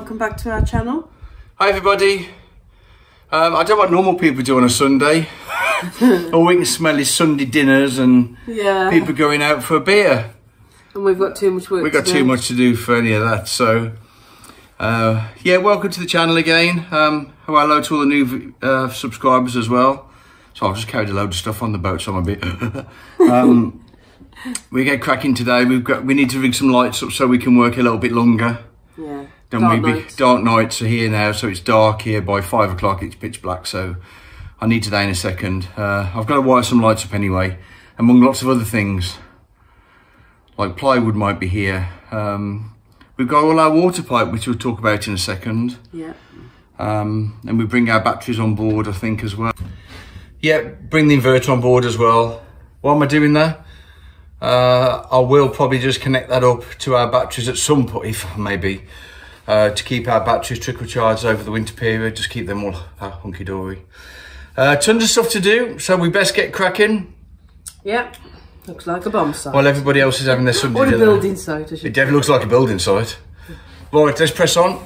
welcome back to our channel. Hi everybody. I don't know what normal people do on a Sunday. All we can smell is Sunday dinners and people going out for a beer. And we've got too much work We've got too much to do for any of that. So, yeah, welcome to the channel again. Hello to all the new subscribers as well. So I've just carried a load of stuff on the boat, so I'm a bit... we get cracking today. We need to rig some lights up so we can work a little bit longer. Yeah. Dark nights are here now, so it's dark here. By 5 o'clock it's pitch black, so I need today in a second. I've got to wire some lights up anyway, among lots of other things. Like plywood might be here. We've got all our water pipe, which we'll talk about in a second. Yeah. And we bring our batteries on board, I think, as well. Yeah, bring the inverter on board as well. Why am I doing that? I will probably just connect that up to our batteries at some point, if maybe, to keep our batteries trickle charged over the winter period, just keep them all hunky-dory. Tons of stuff to do, so we best get cracking. Yeah, looks like a bomb site. While everybody else is having their Sunday dinner. Or a building site. It definitely looks like a building site. Right, let's press on.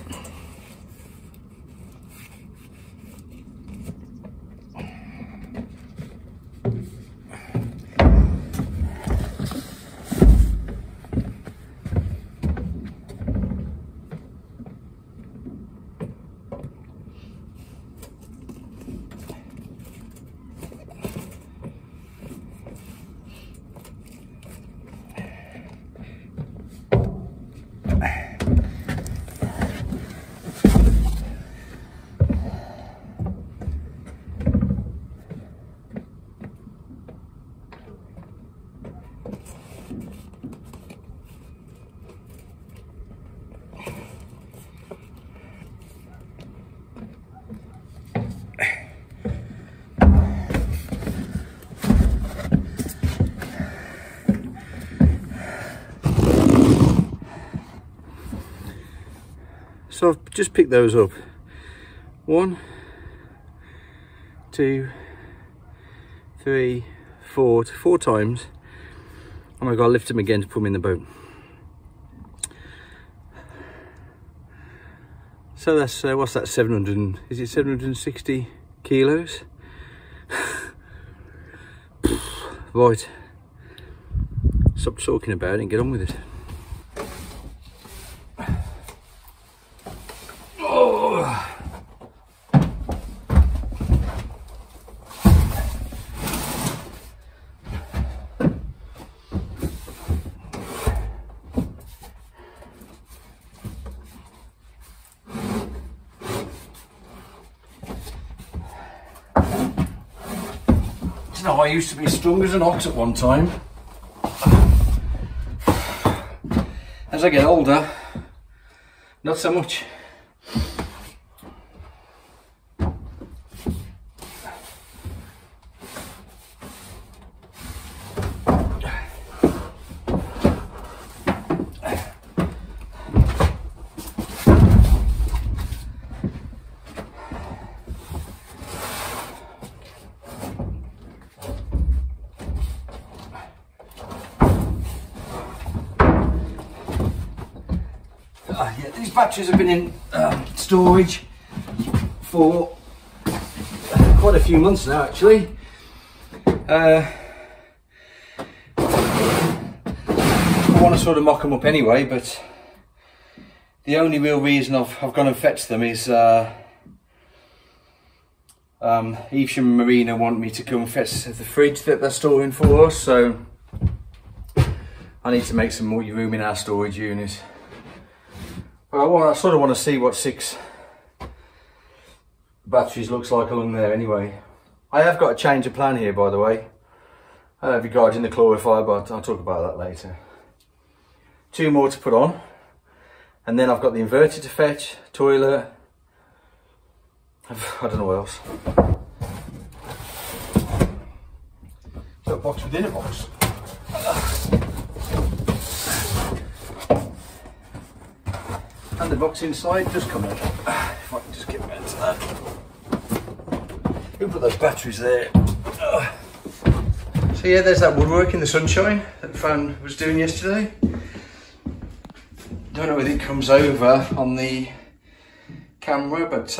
So I've just picked those up. 1, 2, 3, 4 times. And I've got to lift them again to put them in the boat. So that's, what's that, 700, is it 760 kilos? Right. Stop talking about it and get on with it. No, I used to be strong as an ox at one time. As I get older, not so much. Yeah, these batteries have been in storage for quite a few months now, actually. I want to sort of mock them up anyway, but the only real reason I've gone and fetched them is Evesham and Marina want me to come and fetch the fridge that they're storing for us, so I need to make some more room in our storage unit. Well, I sort of want to see what 6 batteries looks like along there anyway. I have got a change of plan here, by the way, regarding the chlorifier, but I'll talk about that later. 2 more to put on, and then I've got the inverter to fetch, toilet, I don't know what else. So a box within a box. And the box inside just come in. If I can just get back to that. We'll put those batteries there. So yeah, there's that woodwork in the sunshine that Fran was doing yesterday. Don't know whether it comes over on the camera, but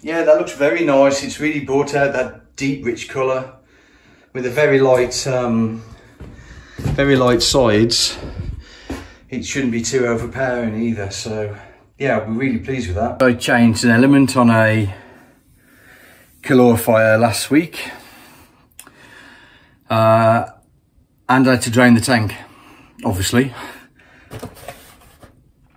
yeah, that looks very nice. It's really brought out that deep rich colour with a very light sides. It shouldn't be too overpowering either, so yeah, I'll be really pleased with that. I changed an element on a calorifier last week, and I had to drain the tank, obviously.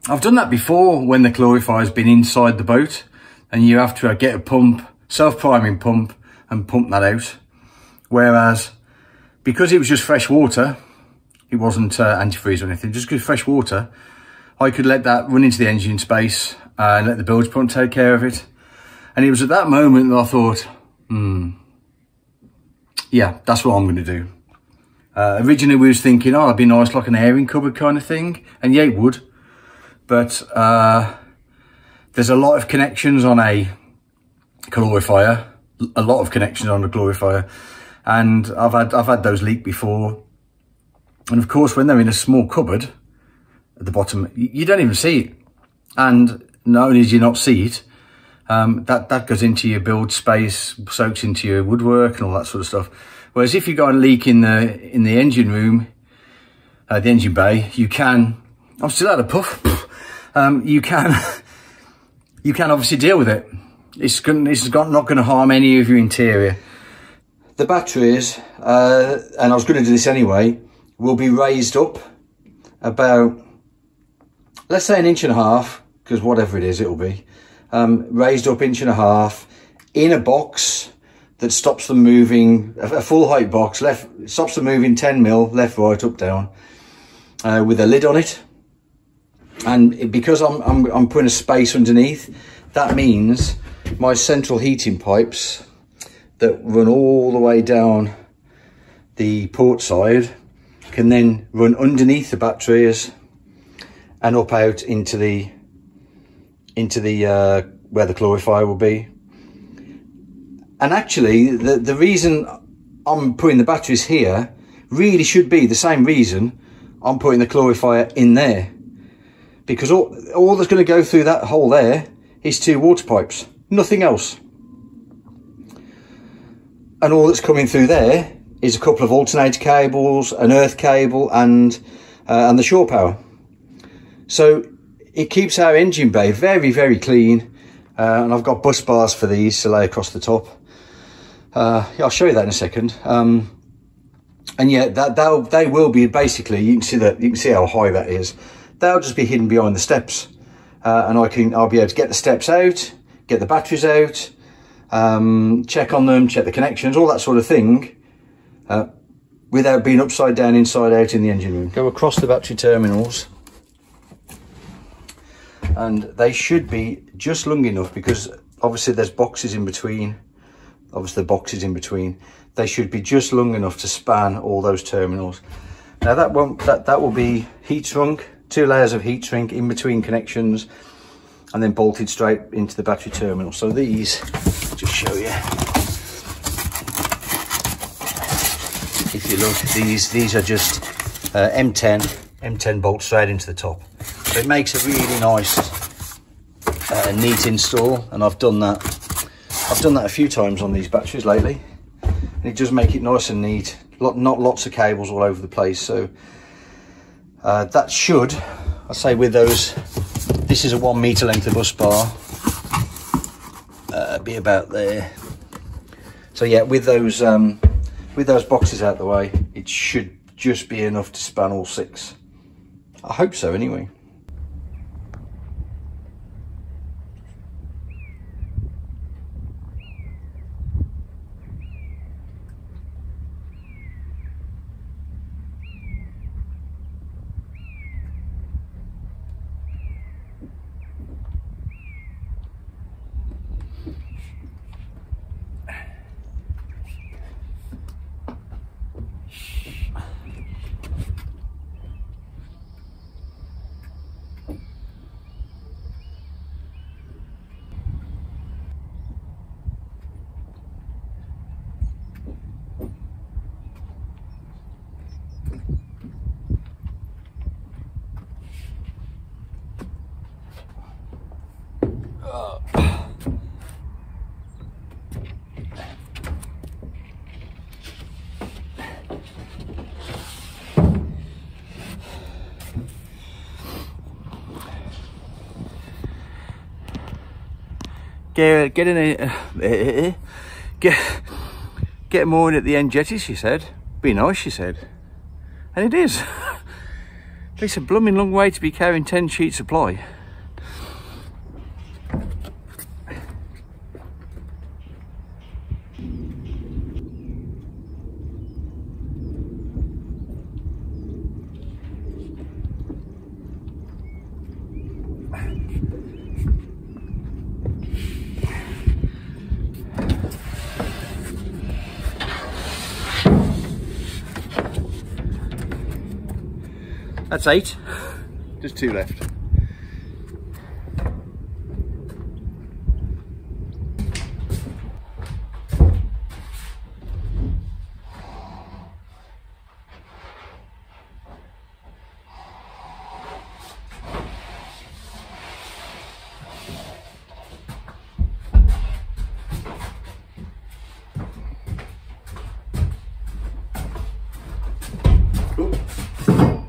I've done that before when the calorifier's been inside the boat, and you have to get a pump, self-priming pump, and pump that out. Whereas, because it was just fresh water, it wasn't antifreeze or anything, just good fresh water, I could let that run into the engine space and let the bilge pump take care of it. And it was at that moment that I thought, yeah, that's what I'm going to do. Originally we was thinking, oh, it'd be nice like an airing cupboard kind of thing, and yeah, it would. But there's a lot of connections on a calorifier, and I've had those leak before. And of course, when they're in a small cupboard at the bottom, you don't even see it. And not only do you not see it, that goes into your build space, soaks into your woodwork and all that sort of stuff. Whereas if you got a leak in the engine room, the engine bay, you can. I'm still out of puff. You can obviously deal with it. It's not going to harm any of your interior. The batteries, and I was going to do this anyway, will be raised up about, let's say, 1.5 inches, because whatever it is, it'll be raised up 1.5 inches in a box that stops them moving, a full height box, stops them moving 10 mil, left, right, up, down, with a lid on it. And because I'm putting a space underneath, that means my central heating pipes that run all the way down the port side can then run underneath the batteries and up out into the where the calorifier will be. And actually, the reason I'm putting the batteries here really should be the same reason I'm putting the calorifier in there. Because all that's going to go through that hole there is 2 water pipes, nothing else. And all that's coming through there is a couple of alternator cables, an earth cable, and the shore power. So it keeps our engine bay very, very clean. And I've got bus bars for these to lay across the top. Yeah, I'll show you that in a second. And yeah, they will be basically. You can see how high that is. They'll just be hidden behind the steps, and I'll be able to get the steps out, get the batteries out, check on them, check the connections, all that sort of thing, without being upside down, inside out in the engine room. Go across the battery terminals, and they should be just long enough, because obviously there's boxes in between. They should be just long enough to span all those terminals. Now that will be heat shrunk. 2 layers of heat shrink in between connections, and then bolted straight into the battery terminal. So these, just show you, if you look, these are just M10 bolts straight into the top. So it makes a really nice neat install, and I've done that a few times on these batteries lately, and it does make it nice and neat. Not lots of cables all over the place. So that should, I say, with those, this is a 1 meter length of bus bar, be about there. So yeah, with those boxes out the way, it should just be enough to span all 6. I hope so anyway. Get more in at the end jetty, she said. Be nice, she said. And it is. But it's a blooming long way to be carrying 10 sheets of ply. That's 8. Just 2 left.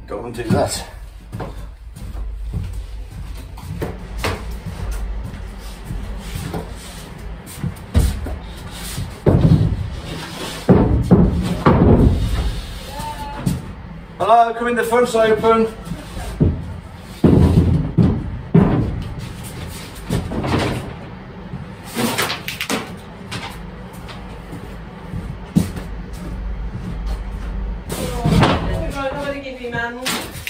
Don't want to do that. Hello, come in, the front's open.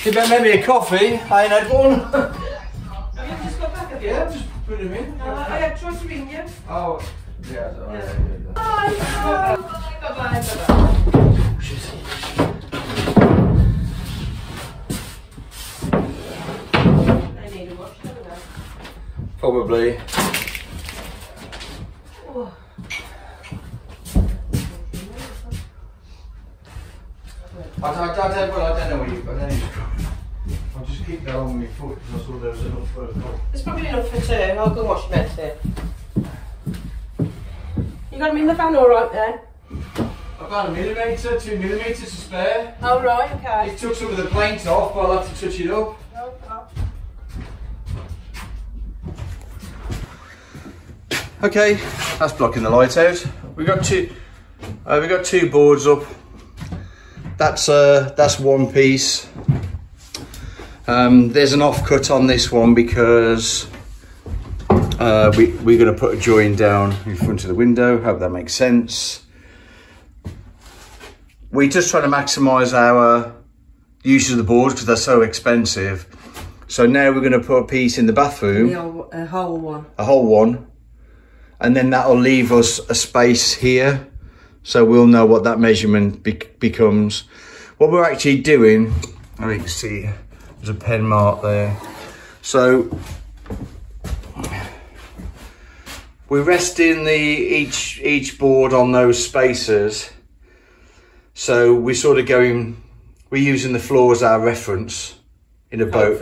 You better make me a coffee. I ain't had one. Have you just got back, have you? Yeah, just put him in. I have tried to ring you. Oh, yeah. Bye. Bye. They need a wash, don't they? Probably. Oh. I don't know where you've got any. I'll just keep that on my foot because I saw there was enough for a cup. There's probably enough for 2. I'll go wash them out here. You got them in the van all right then? I've got 1 millimetre, 2 millimetres to spare. Oh right, okay. It took some of the paint off, but I'll have to touch it up. Okay, that's blocking the light out. We got two boards up. That's one piece. There's an offcut on this one because we're going to put a join down in front of the window. Hope that makes sense. We just try to maximise our use of the boards because they're so expensive. So now we're going to put a piece in the bathroom. A whole one. A whole one. And then that'll leave us a space here. So we'll know what that measurement becomes. What we're actually doing, oh, you can see there's a pen mark there. So we're resting each board on those spacers. So we're sort of we're using the floor as our reference in a boat.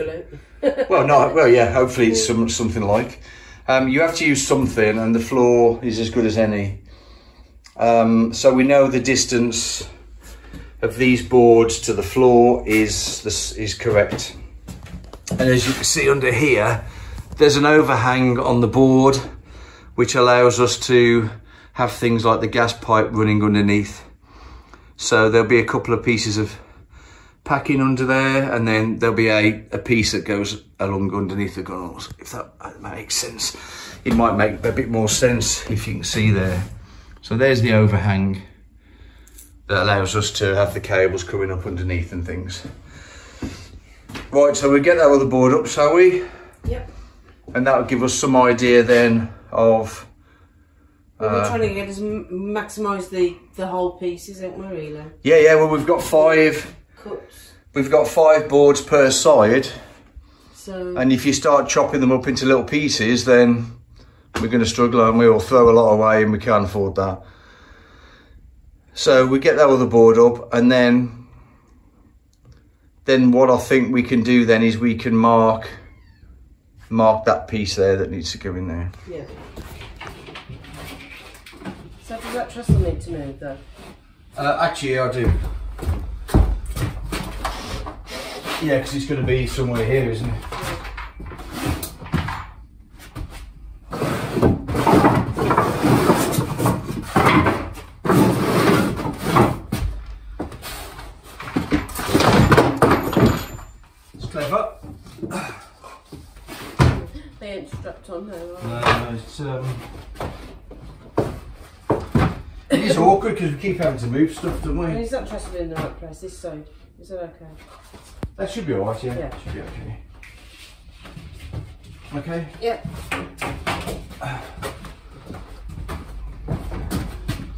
Hopefully. Yeah, hopefully it's something like. You have to use something, and the floor is as good as any. So we know the distance of these boards to the floor is correct. And as you can see under here, there's an overhang on the board, which allows us to have things like the gas pipe running underneath. So there'll be a couple of pieces of packing under there, and then there'll be a piece that goes along underneath the gunnels. If that makes sense. It might make a bit more sense if you can see there. So there's the overhang that allows us to have the cables coming up underneath and things. Right, so we get that other board up, shall we? Yep. And that'll give us some idea then of... we're trying to get maximise the whole piece, isn't we, really? Yeah, well, we've got 5 cups. We've got 5 boards per side. So... And if you start chopping them up into little pieces, then we're going to struggle, and we'll throw a lot away, and we can't afford that. So we get that other board up, and then what I think we can do then is we can mark that piece there that needs to go in there. Yeah. So does that trestle need to move though? Actually, I do. Yeah, because it's going to be somewhere here, isn't it? strapped on now. No, it's it is awkward because we keep having to move stuff, don't we? And he's not trusted in the right place, this side. Is that okay? That should be alright, yeah. Yeah. Should be okay. Okay? Yeah.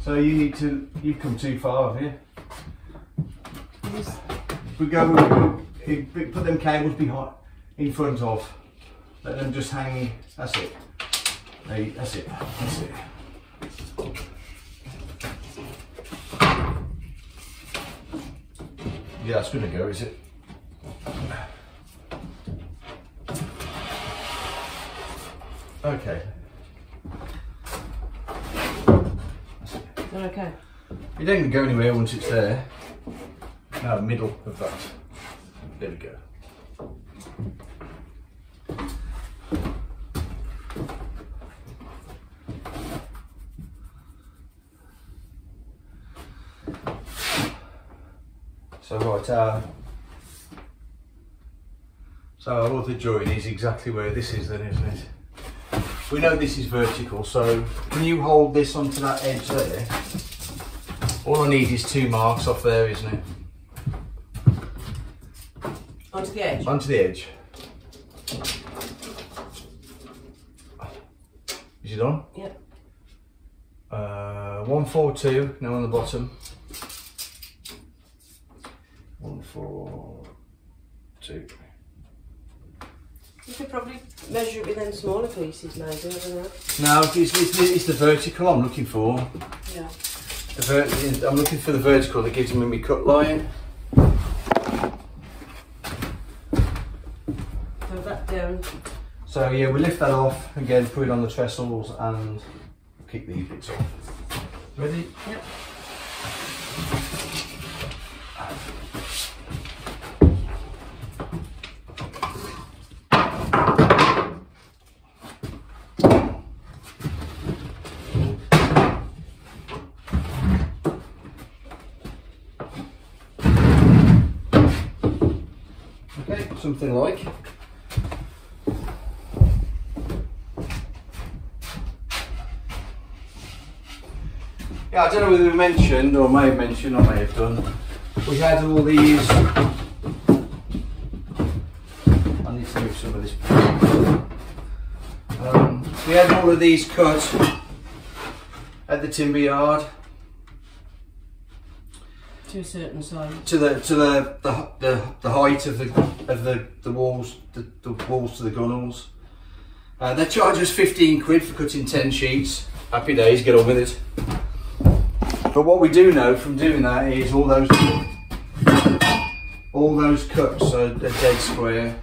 So you've come too far, have you? Yes. We go, put them cables behind, in front of, let them just hang, that's it. Hey, that's it, that's it. Yeah, that's gonna go, is it? Okay. Okay. It ain't gonna go anywhere once it's there. No, middle of that. There we go. So right, so our other join is exactly where this is then, isn't it? We know this is vertical, so can you hold this onto that edge there? All I need is 2 marks off there, isn't it? Onto the edge? Onto the edge. Is it on? Yep. 142, now on the bottom. 142. You could probably measure it with them smaller pieces maybe, I don't know. No, it's the vertical I'm looking for. Yeah. I'm looking for the vertical that gives me my cut line. Hold that down. So yeah, we lift that off, again put it on the trestles and kick these bits off. Ready? Yep. Something like. Yeah, I don't know whether we mentioned, or may have mentioned, or may have done, we had all these, I need to move some of this. We had all of these cut at the timber yard. To a certain size. To the height of the walls, the walls to the gunnels. They charge us 15 quid for cutting 10 sheets. Happy days, get on with it. But what we do know from doing that is all those cuts are dead square.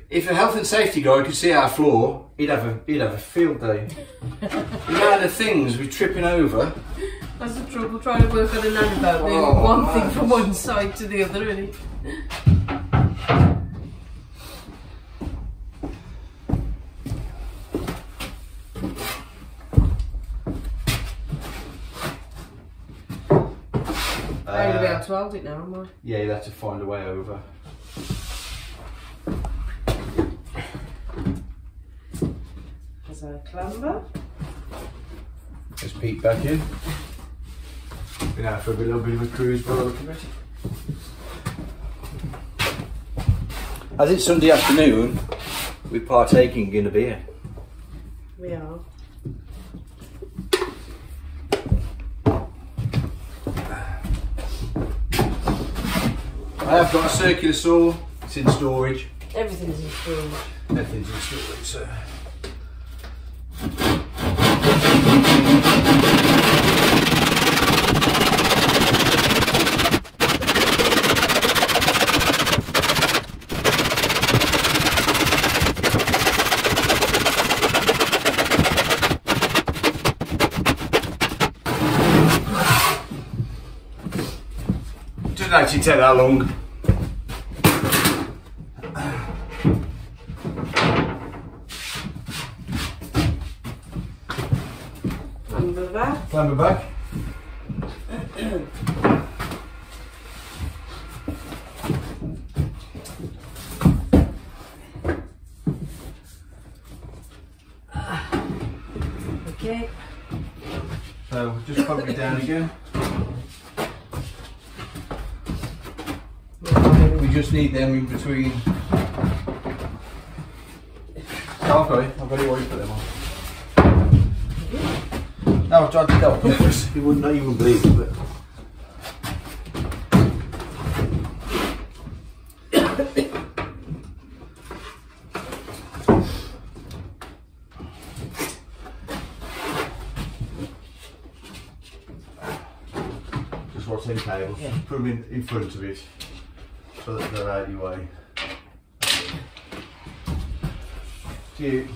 If a health and safety guy could see our floor, he'd have a field day. The amount of things we're tripping over. That's the trouble trying to work on a narrowboat, doing one thing from one side to the other, really. I'm going to be able to hold it now, am I? Yeah, you'll have to find a way over. As I clamber. Let's peek back in. Been out for a little bit of a cruise by the look of it. As it's Sunday afternoon, we're partaking in a beer. We are. I have got a circular saw, it's in storage. Everything's in storage. Everything's in storage, so. Doesn't actually take that long. Clamber back. Clamber back. Okay. So just plug it down again. We just need them in between. Oh, I've got it. I've got it already put them on. No, I tried to help. You would not even believe it, but. Just what's in cables. Yeah. Put them in front of it so that they're out of your way. Cute.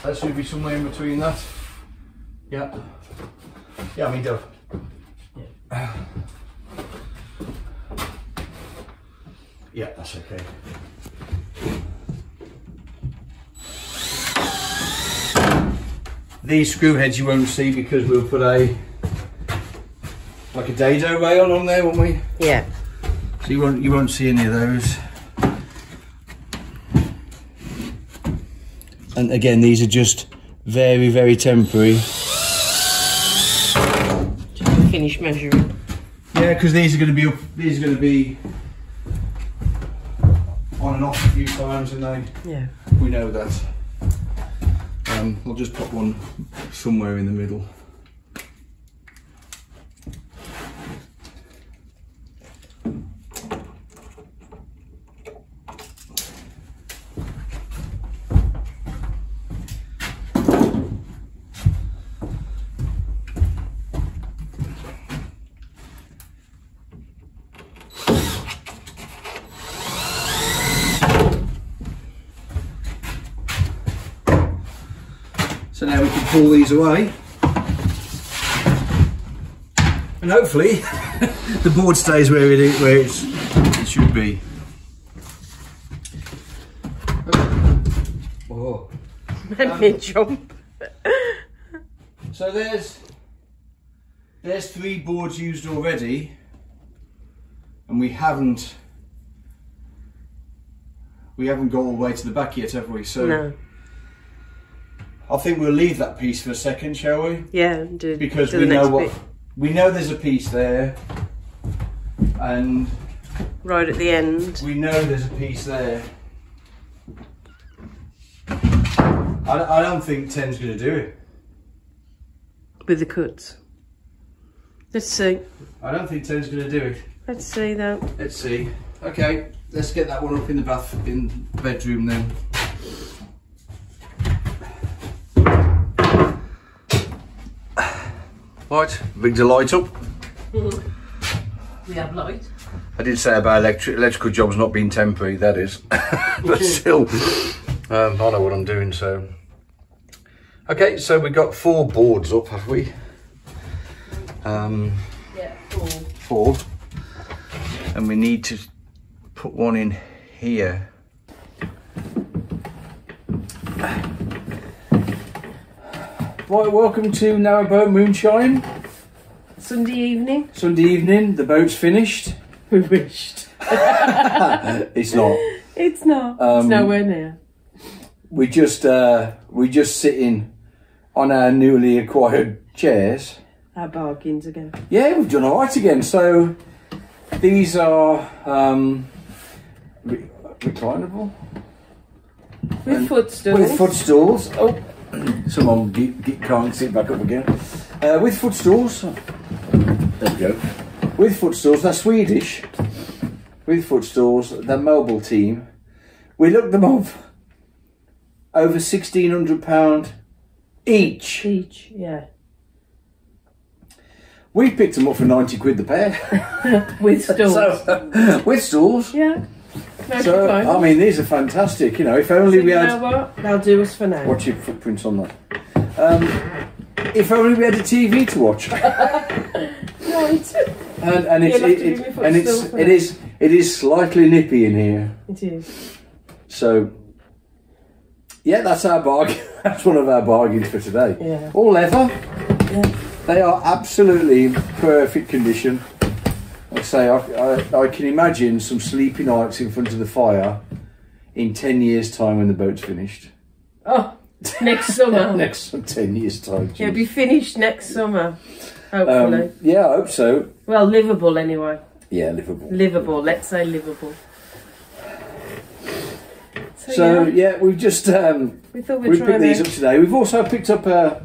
That should be somewhere in between that. Yeah. Yeah, I mean, Dove. Yeah. Yeah, that's okay. These screw heads you won't see because we'll put like a dado rail on there, won't we? Yeah. So you won't see any of those. And again, these are just very, very temporary. Just to finish measuring. Yeah, because these are going to be up, these are going to be on and off a few times, and yeah, we know that. We'll just put one somewhere in the middle. So now we can pull these away, and hopefully the board stays where it should be. Oh. Let me jump. So there's 3 boards used already, and we haven't got all the way to the back yet, have we? So. No. I think we'll leave that piece for a second, shall we? Yeah, because we know there's a piece there, and right at the end we know there's a piece there. I don't think 10's going to do it with the cuts. Let's see. I don't think 10's going to do it. Let's see though. Let's see. Okay, let's get that one up in the bedroom then. Right, bring the light up. We have light. I did say about electrical jobs not being temporary, that is. But still, I know what I'm doing, so. Okay, so we've got 4 boards up, have we? Yeah, 4. 4. And we need to put one in here. Right, welcome to Narrowboat Moonshine. Sunday evening. Sunday evening, the boat's finished. We wished. It's not. It's not. It's nowhere near. We just sitting on our newly acquired chairs. Our bargains again. Yeah, we've done alright again. So these are reclinable. With footstools. With footstools. Oh. Someone can't sit back up again. With footstools. There we go. With footstools, they're Swedish. With footstools, they're mobile team. We looked them up. Over £1,600 each. Each, yeah. We picked them up for 90 quid the pair. With stools. With stools. Yeah. So, I mean, these are fantastic. You know, if only we had. You know what? They'll do us for now. Watch your footprints on that. If only we had a TV to watch. Right. And it is slightly nippy in here. It is. So, yeah, that's our bargain. That's one of our bargains for today. Yeah. All leather. Yeah. They are absolutely perfect condition. I say, I can imagine some sleepy nights in front of the fire in 10 years' time when the boat's finished. Oh, next summer. Next 10 years' time. Geez. It'll be finished next summer, hopefully. Yeah, I hope so. Well, livable anyway. Yeah, livable. Livable, let's say livable. So yeah, we've just we picked these up today. We've also picked up a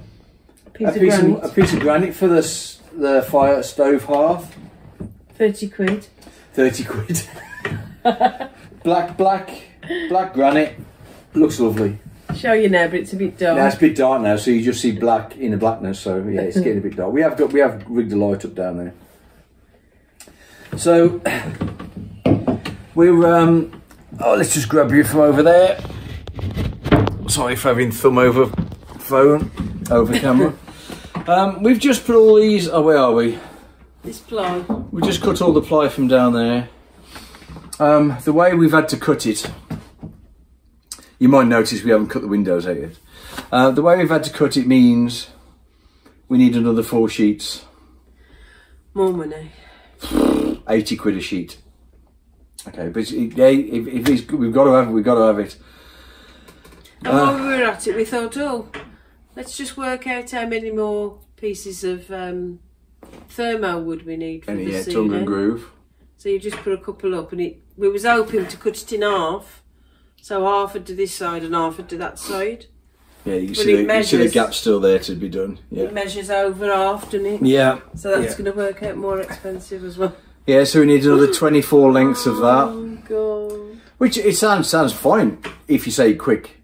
piece of granite for the fire stove hearth. 30 quid. 30 quid. black granite. Looks lovely. Show you now, but it's a bit dark. Yeah, it's a bit dark now, so you just see black in the blackness. So yeah, it's getting a bit dark. We have rigged the light up down there. So we're let's just grab you from over there. Sorry for having thumb over phone, over camera. We've just put all these. Oh, where are we? This ply. We just cut all the ply from down there. The way we've had to cut it, you might notice we haven't cut the windows out yet. The way we've had to cut it means we need another 4 sheets. More money. 80 quid a sheet. Okay, but yeah, if it's, we've got to have it. And while we were at it, we thought, oh, let's just work out how many more pieces of thermo wood we need for the ceiling. Tongue and groove. So you just put a couple up, and we was hoping to cut it in half, so half would do this side and half would do that side. Yeah, you see the gap still there to be done. Yeah. It measures over half, doesn't it? Yeah. So that's going to work out more expensive as well. Yeah, so we need another 24 lengths of that. Oh god. Which it sounds fine if you say quick.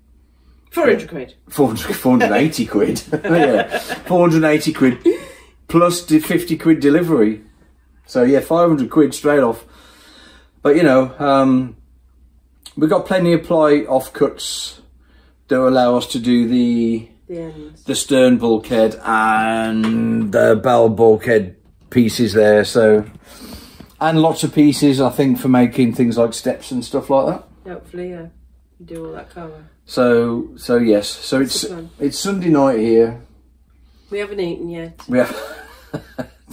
400 quid. 480 quid. Yeah, 480 quid plus the 50 quid delivery. So yeah, 500 quid straight off. But you know, we've got plenty of ply offcuts that allow us to do the stern bulkhead and the bow bulkhead pieces there. So, and lots of pieces, I think, for making things like steps and stuff like that. Hopefully, yeah, you do all that colour. So yes. So it's Sunday night here. We haven't eaten yet. We have.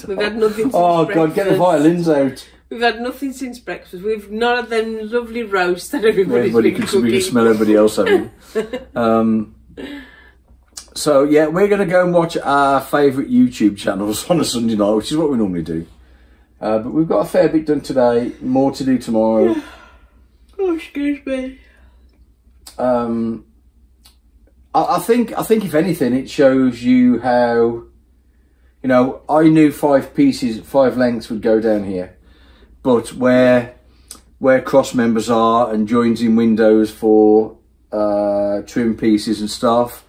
We've had nothing since breakfast. God, get the violins out. We've had nothing since breakfast. We've none of them lovely roasts that everybody's been cooking. We can smell everybody else having. So yeah, we're going to go and watch our favourite YouTube channels on a Sunday night, which is what we normally do. But we've got a fair bit done today, more to do tomorrow. Oh, excuse me. I think if anything, it shows you how, you know, I knew 5 lengths would go down here, but where cross members are and joins in windows for trim pieces and stuff,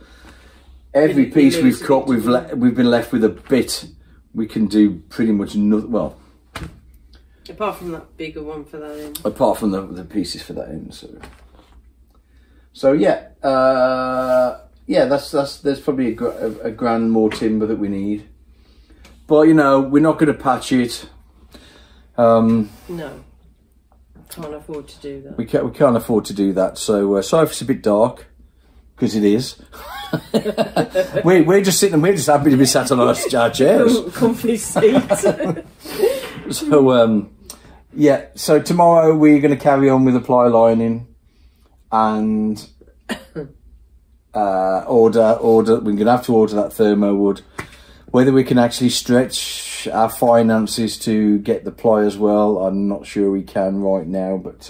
every piece we've cut, we've been left with a bit. We can do pretty much nothing. Well, apart from that bigger one for that end. Apart from the pieces for that end. So yeah, yeah. There's probably a grand more timber that we need, but you know, we're not going to patch it. No, can't afford to do that. We can't afford to do that. So sorry if it's a bit dark, because it is. we're just sitting. We're just happy to be sat on our chairs. Comfy seats. So yeah. So tomorrow we're going to carry on with the ply lining and order. We're going to have to order that thermo wood. Whether we can actually stretch our finances to get the ply as well, I'm not sure we can right now. But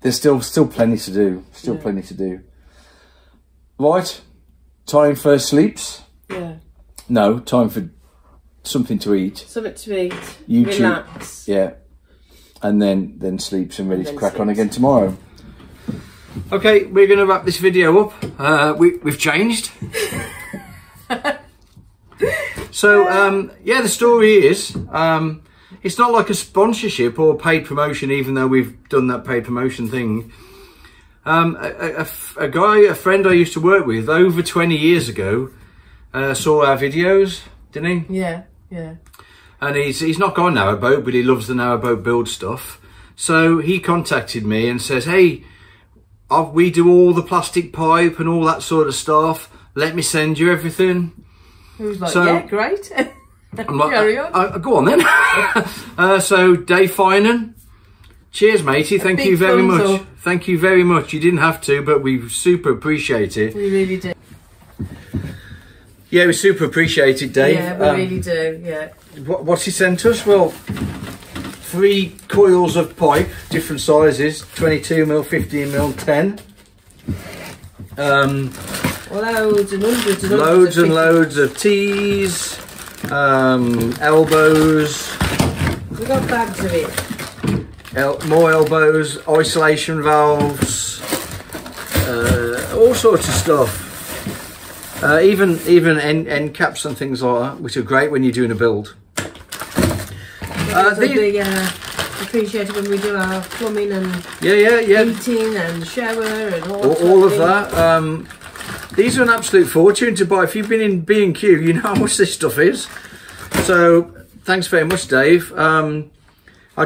there's still plenty to do. Plenty to do. Right. Time for sleeps? Yeah. No, time for something to eat. Something to eat. YouTube. Relax. Yeah. And then sleeps and ready to crack on again tomorrow. Okay, we're going to wrap this video up. We've changed. So, yeah, the story is, it's not like a sponsorship or paid promotion, even though we've done that paid promotion thing. A friend I used to work with over 20 years ago saw our videos, didn't he? Yeah, yeah. And he's not got a narrowboat, but he loves the narrowboat build stuff. So he contacted me and says, hey, we do all the plastic pipe and all that sort of stuff. Let me send you everything. He was like, yeah, great. Go on then. So Dave Finan, cheers matey, thank you very much. Thank you very much. You didn't have to, but we super appreciate it. We really do. Yeah, we super appreciate it, Dave. Yeah, we really do, yeah. What's he sent us? Well, 3 coils of pipe, different sizes, 22mm, 15mm, 10. Loads and hundreds and loads and loads of tees, elbows. We got bags of it. More elbows, isolation valves, all sorts of stuff. Even end caps and things like that, which are great when you're doing a build. Appreciated when we do our plumbing and heating and shower and all of that. These are an absolute fortune to buy. If you've been in B&Q, you know how much this stuff is. So thanks very much, Dave.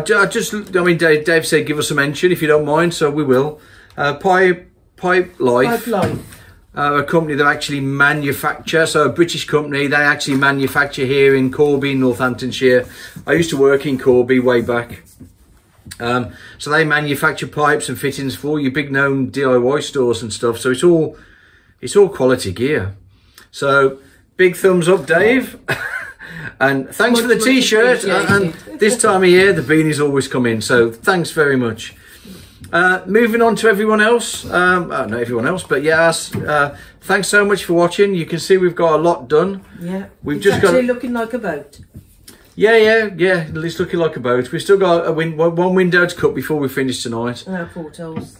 Dave said give us a mention if you don't mind, so we will. PLYING, a company that actually manufacture, so a British company, they actually manufacture here in Corby, Northamptonshire. I used to work in Corby way back. So they manufacture pipes and fittings for all your big known DIY stores and stuff. So it's all quality gear. So big thumbs up, Dave. And thanks for the t-shirt. And this time of year, the beanies always come in. So thanks very much. Moving on to everyone else. Not everyone else, but yes. Thanks so much for watching. You can see we've got a lot done. Yeah. We've it's actually looking like a boat. Yeah. It's looking like a boat. We've still got one window to cut before we finish tonight. And our portholes.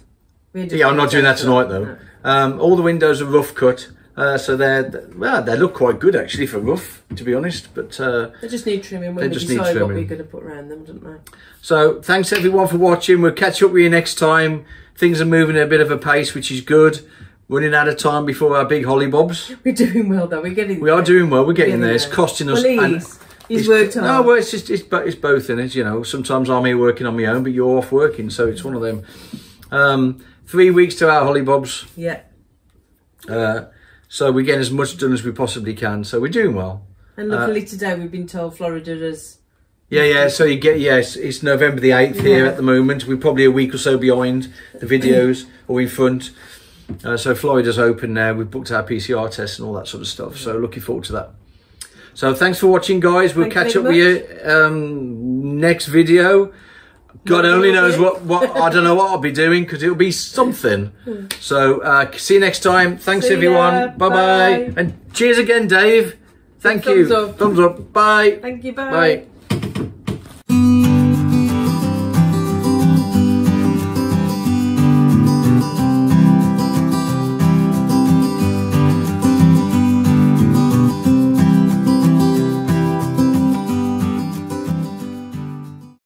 Yeah, I'm not doing that tonight though. No. All the windows are rough cut. So they look quite good actually for rough, to be honest. But they just need trimming when we decide what we're going to put around them, don't they? So thanks everyone for watching. We'll catch up with you next time. Things are moving at a bit of a pace, which is good. Running out of time before our big hollybobs. We're doing well though. We are doing well. We're getting there. It's costing us. Well, he's worked hard. No, well, it's both in it. You know, sometimes I'm here working on my own, but you're off working, so it's one of them. 3 weeks to our hollybobs. Yeah. So we're getting as much done as we possibly can. So we're doing well. And luckily today we've been told Florida is... Yeah. So you get, it's November the 8th here at the moment. We're probably a week or so behind the videos or in front. So Florida's open now. We've booked our PCR tests and all that sort of stuff. So looking forward to that. So thanks for watching, guys. We'll catch up with you next video. God only knows what I don't know what I'll be doing because it'll be something. So see you next time. Thanks everyone. Bye. And cheers again, Dave. Thank you. Thumbs up. Thumbs up. Bye. Thank you. Bye. Bye.